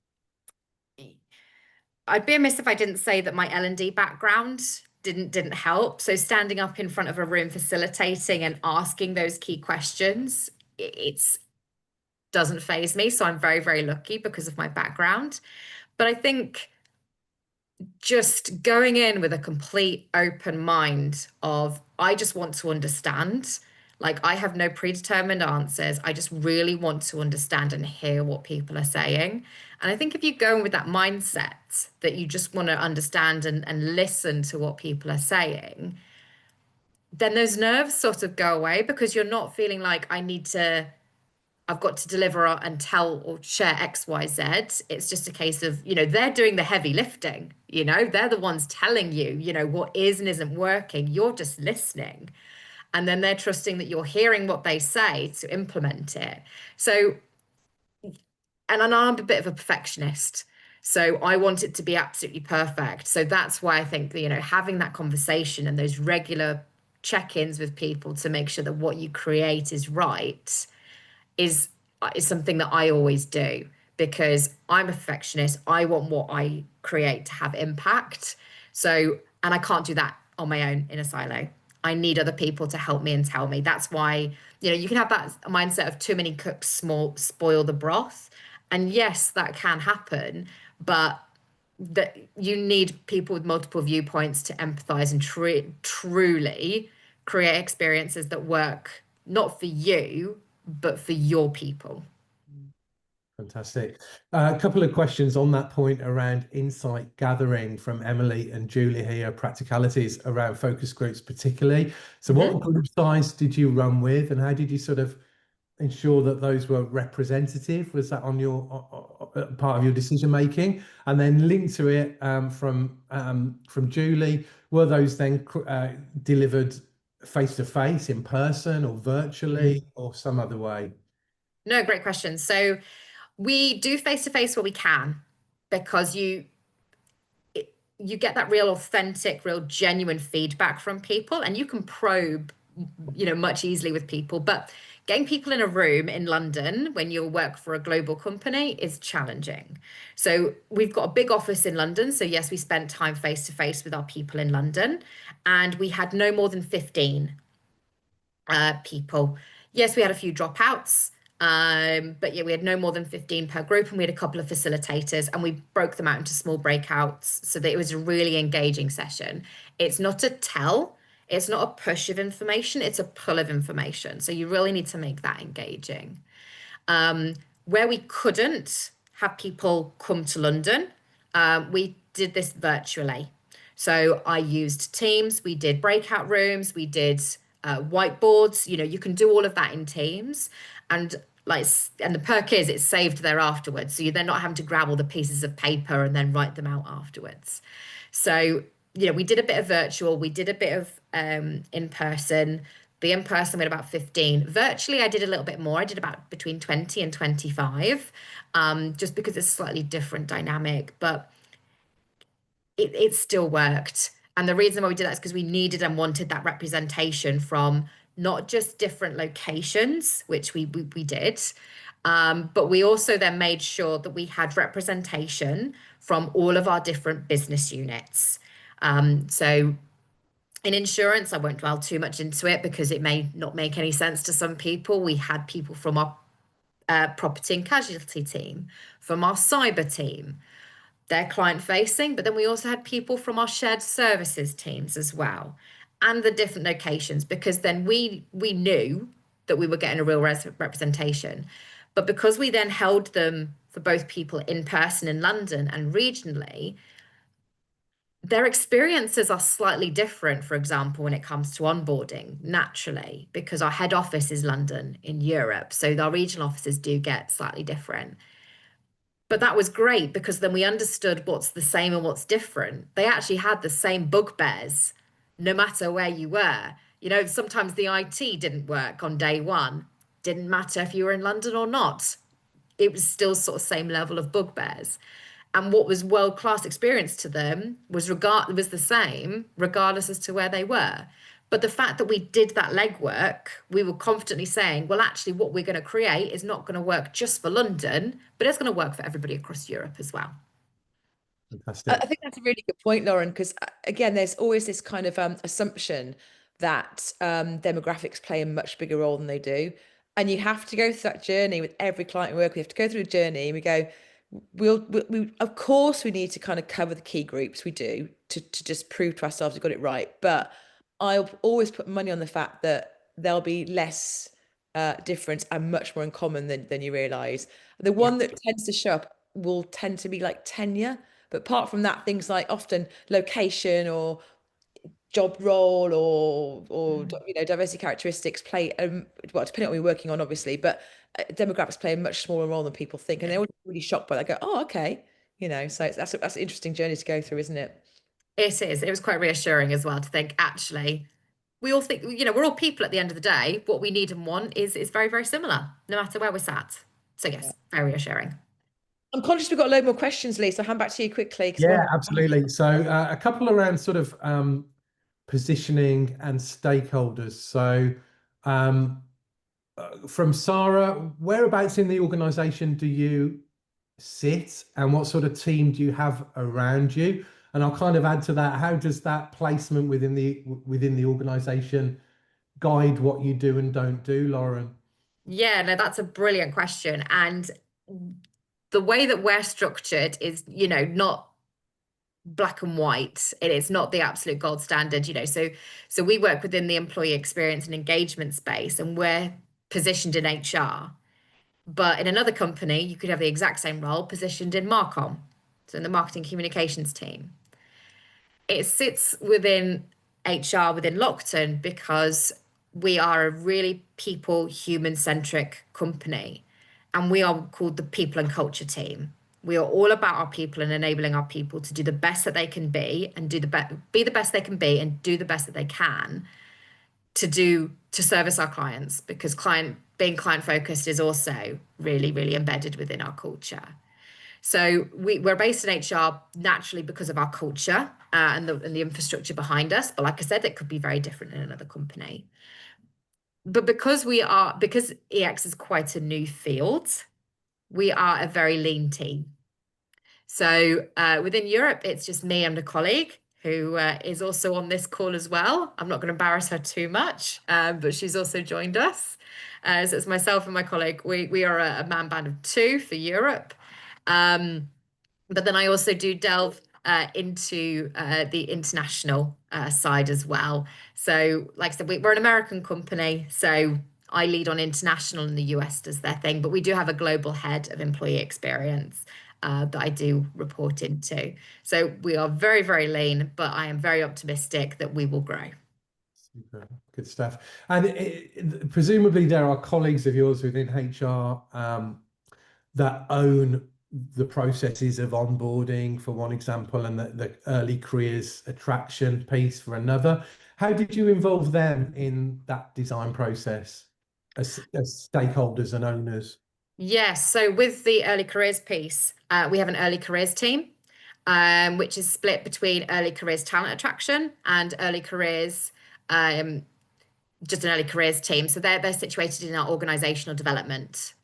I'd be amiss if I didn't say that my L&D background didn't help. So standing up in front of a room, facilitating and asking those key questions, it's doesn't faze me. So I'm very, very lucky because of my background. But I think just going in with a complete open mind of, I just want to understand. Like, I have no predetermined answers. I just really want to understand and hear what people are saying. And I think if you go in with that mindset that you just want to understand and listen to what people are saying, then those nerves sort of go away because you're not feeling like I've got to deliver and tell or share X, Y, Z. It's just a case of, they're doing the heavy lifting, they're the ones telling you, what is and isn't working. You're just listening. And then they're trusting that you're hearing what they say to implement it. So, and I'm a bit of a perfectionist. So I want it to be absolutely perfect. So that's why I think that, having that conversation and those regular check-ins with people to make sure that what you create is right is something that I always do because I'm a perfectionist. I want what I create to have impact. So, and I can't do that on my own in a silo. I need other people to help me and tell me. That's why, you can have that mindset of too many cooks spoil the broth. And yes, that can happen, but that you need people with multiple viewpoints to empathize and truly create experiences that work not for you, but for your people.
Fantastic. A couple of questions on that point around insight gathering from Emily and Julie here, practicalities around focus groups particularly. So what group size did you run with, and how did you sort of ensure that those were representative? Was that on your part of your decision making? And then linked to it from Julie, were those then delivered face to face, in person, or virtually, or some other way?
No, great question. So we do face to face where we can, because you get that real authentic, real genuine feedback from people, and you can probe, much easily with people. But getting people in a room in London when you work for a global company is challenging. So we've got a big office in London. So yes, we spent time face to face with our people in London, and we had no more than 15 people. Yes, we had a few dropouts. But yeah, we had no more than 15 per group, and we had a couple of facilitators, and we broke them out into small breakouts so that it was a really engaging session. It's not a tell, it's not a push of information, it's a pull of information. So you really need to make that engaging. Where we couldn't have people come to London, we did this virtually. So I used Teams, we did breakout rooms, we did whiteboards. You can do all of that in Teams, and the perk is it's saved there afterwards, so they're not having to grab all the pieces of paper and then write them out afterwards. So we did a bit of virtual, we did a bit of in person. The in person we had about 15. Virtually I did a little bit more. I did about between 20 and 25, just because it's a slightly different dynamic, but it still worked. And the reason why we did that is because we needed and wanted that representation from not just different locations, which we did, but we also then made sure that we had representation from all of our different business units. So in insurance, I won't dwell too much into it because it may not make any sense to some people. We had people from our property and casualty team, from our cyber team. They're client facing, but then we also had people from our shared services teams as well, and the different locations, because then we knew that we were getting a real representation. But because we then held them for both people in person in London and regionally, their experiences are slightly different, for example, when it comes to onboarding, naturally, because our head office is London in Europe. So our regional offices do get slightly different. But that was great because then we understood what's the same and what's different. They actually had the same bugbears, no matter where you were. Sometimes the IT didn't work on day one. Didn't matter if you were in London or not. It was still sort of same level of bugbears. And what was world-class experience to them was the same, regardless as to where they were. But the fact that we did that legwork, we were confidently saying, well, actually, what we're going to create is not going to work just for London, but it's going to work for everybody across Europe as well.
Fantastic.
I think that's a really good point, Lauren, because again, there's always this kind of assumption that demographics play a much bigger role than they do. And you have to go through that journey with every client we work with. We have to go through a journey and we go, we of course we need to kind of cover the key groups, we do, to just prove to ourselves we've got it right. But I'll always put money on the fact that there'll be less difference and much more in common than you realize. The one that tends to show up will tend to be like tenure. But apart from that, things like often location or job role or diversity characteristics play well, depending on what you're working on, obviously, but demographics play a much smaller role than people think, and they're always really shocked by that. Go, oh, okay, so that's an interesting journey to go through, isn't it?
It is. It was quite reassuring as well to think, actually, we all think, we're all people at the end of the day. What we need and want is very, very similar, no matter where we're sat. So yes, very reassuring.
I'm conscious we've got a load more questions, Lee, so I'll hand back to you quickly.
Yeah, absolutely. So a couple around sort of positioning and stakeholders. So from Sarah, whereabouts in the organization do you sit, and what sort of team do you have around you? And I'll kind of add to that, how does that placement within the organization guide what you do and don't do, Lauren?
Yeah, no, that's a brilliant question. And the way that we're structured is, not black and white. It is not the absolute gold standard, you know. So we work within the employee experience and engagement space, and we're positioned in HR. But in another company, you could have the exact same role positioned in Marcom, so in the marketing communications team. It sits within HR within Lockton because we are a really people, human-centric company, and we are called the people and culture team. We are all about our people and enabling our people to do the best that they can be and be the best they can be and do the best that they can to service our clients, because being client focused is also really, really embedded within our culture. So we're based in HR naturally because of our culture and the infrastructure behind us. But like I said, it could be very different in another company. But because EX is quite a new field, we are a very lean team. So within Europe, it's just me and a colleague who is also on this call as well. I'm not going to embarrass her too much, but she's also joined us. So it's myself and my colleague. We are a man band of 2 for Europe. But then I also do delve into the international side as well. So like I said, we're an American company, so I lead on international and the US does their thing, but we do have a global head of employee experience that I do report into. So we are very, very lean, but I am very optimistic that we will grow.
Super. Good stuff. And presumably there are colleagues of yours within HR that own the processes of onboarding, for one example, and the early careers attraction piece for another. How did you involve them in that design process as stakeholders and owners?
Yes, so with the early careers piece, we have an early careers team, which is split between early careers talent attraction and early careers, just an early careers team. So they're situated in our organizational development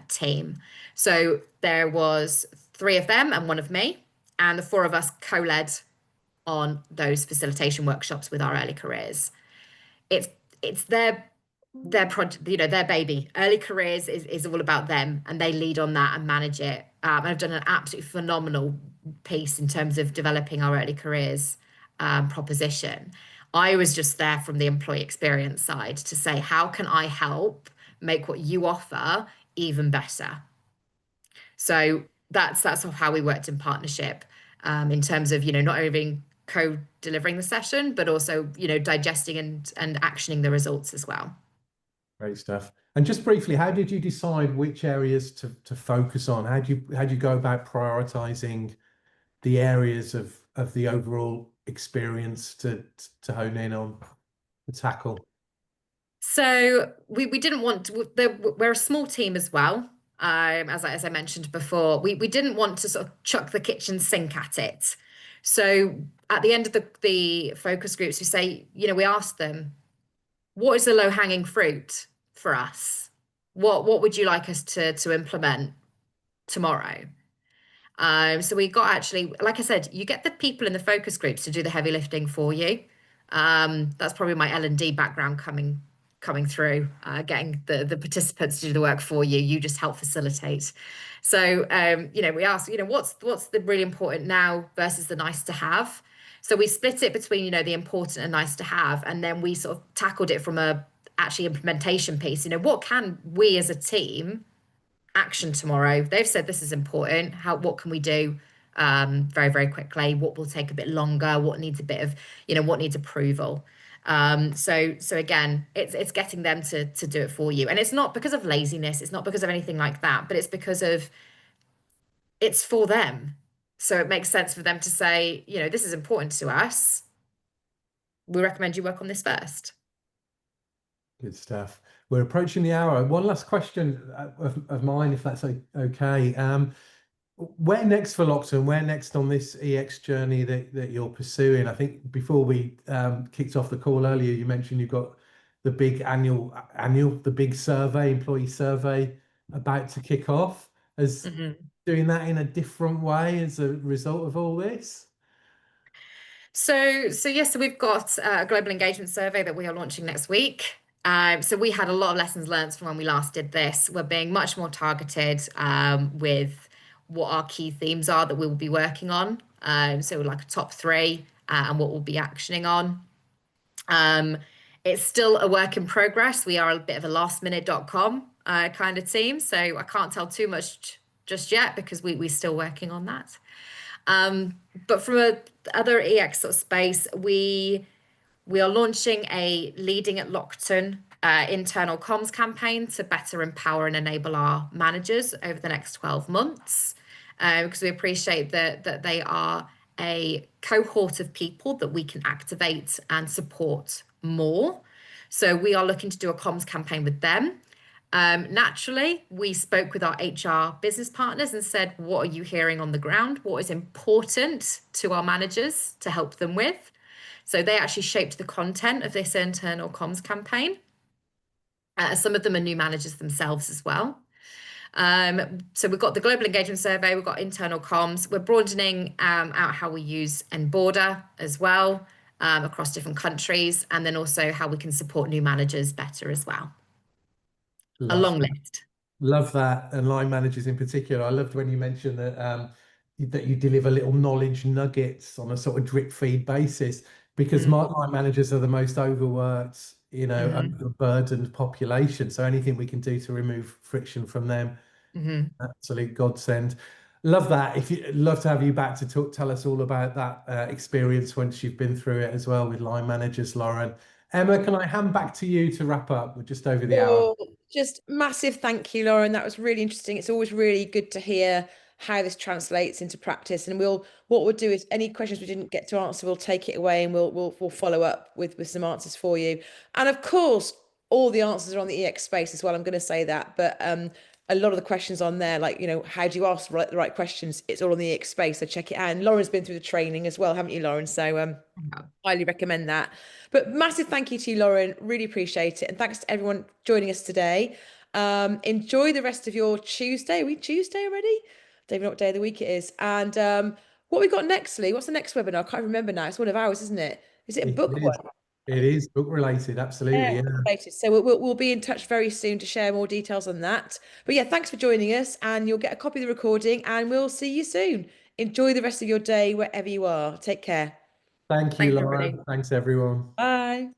team. So there was 3 of them and 1 of me, and the 4 of us co-led on those facilitation workshops with our early careers. It's their project, you know, their baby. Early careers is all about them, and they lead on that and manage it. I've done an absolutely phenomenal piece in terms of developing our early careers proposition. I was just there from the employee experience side to say, how can I help make what you offer even better? So that's how we worked in partnership, in terms of, you know, not only being co-delivering the session, but also, you know, digesting and actioning the results as well.
Great stuff. And just briefly, how did you decide which areas to focus on? How do you go about prioritizing the areas of the overall experience to hone in on, to tackle?
So we didn't want to, we're a small team as well. As I mentioned before, we didn't want to sort of chuck the kitchen sink at it. So at the end of the focus groups, we say, you know, we asked them, what is the low hanging fruit for us? What would you like us to implement tomorrow? So we got, actually, like I said, you get the people in the focus groups to do the heavy lifting for you. That's probably my L&D background coming through, getting the participants to do the work for you. You just help facilitate. So, you know, we asked, you know, what's the really important now versus the nice to have? So we split it between, you know, the important and nice to have, and then we sort of tackled it from a actually implementation piece. You know, what can we as a team action tomorrow? They've said this is important. What can we do very, very quickly? What will take a bit longer? What needs a bit of, you know, what needs approval? So again, it's getting them to do it for you. And it's not because of laziness, it's not because of anything like that, but it's because of it's for them. So it makes sense for them to say, you know, this is important to us. We recommend you work on this first.
Good stuff. We're approaching the hour. One last question of mine, if that's okay. Where next for Lockton? Where next on this EX journey that you're pursuing? I think before we kicked off the call earlier, you mentioned you've got the big the big survey, employee survey about to kick off. As doing that in a different way as a result of all this?
So yes, so we've got a global engagement survey that we are launching next week. So we had a lot of lessons learned from when we last did this. We're being much more targeted with what our key themes are that we will be working on So like a top 3 and what we'll be actioning on. It's still a work in progress. We are a bit of a lastminute.com kind of team, so I can't tell too much just yet because we're still working on that. But from a other EX sort of space, we are launching a Leading at Lockton internal comms campaign to better empower and enable our managers over the next 12 months, because we appreciate that they are a cohort of people that we can activate and support more. So we are looking to do a comms campaign with them. Naturally, we spoke with our HR business partners and said, what are you hearing on the ground? What is important to our managers to help them with? So they actually shaped the content of this internal comms campaign. Some of them are new managers themselves as well. So we've got the global engagement survey, we've got internal comms, we're broadening out how we use onboarder as well across different countries, and then also how we can support new managers better as well. A long list.
Love that, and line managers in particular. I loved when you mentioned that that you deliver little knowledge nuggets on a sort of drip feed basis, because my line managers are the most overworked, overburdened population. So anything we can do to remove friction from them, absolute godsend. Love that. If you love to have you back to tell us all about that experience once you've been through it as well with line managers, Lauren. Emma, can I hand back to you to wrap up? We're just over the hour.
Just massive thank you, Lauren. That was really interesting. It's always really good to hear how this translates into practice. And what we'll do is any questions we didn't get to answer, we'll take it away and we'll follow up with some answers for you. And of course, all the answers are on the EX space as well. I'm going to say that, but a lot of the questions on there, like, how do you ask the right questions? It's all on the EX space, so check it out. And Lauren's been through the training as well, haven't you, Lauren? So highly recommend that. But massive thank you to you, Lauren. Really appreciate it. And thanks to everyone joining us today. Enjoy the rest of your Tuesday. Are we Tuesday already? Don't even know what day of the week it is. And what we got next, Lee? What's the next webinar? I can't remember now. It's one of ours, isn't it? Is it a book one?
It is book related, absolutely. Yeah.
Related. So we'll be in touch very soon to share more details on that. But yeah, thanks for joining us, and you'll get a copy of the recording, and we'll see you soon. Enjoy the rest of your day wherever you are. Take care.
Thank you, Lauren. Thanks, everyone.
Bye.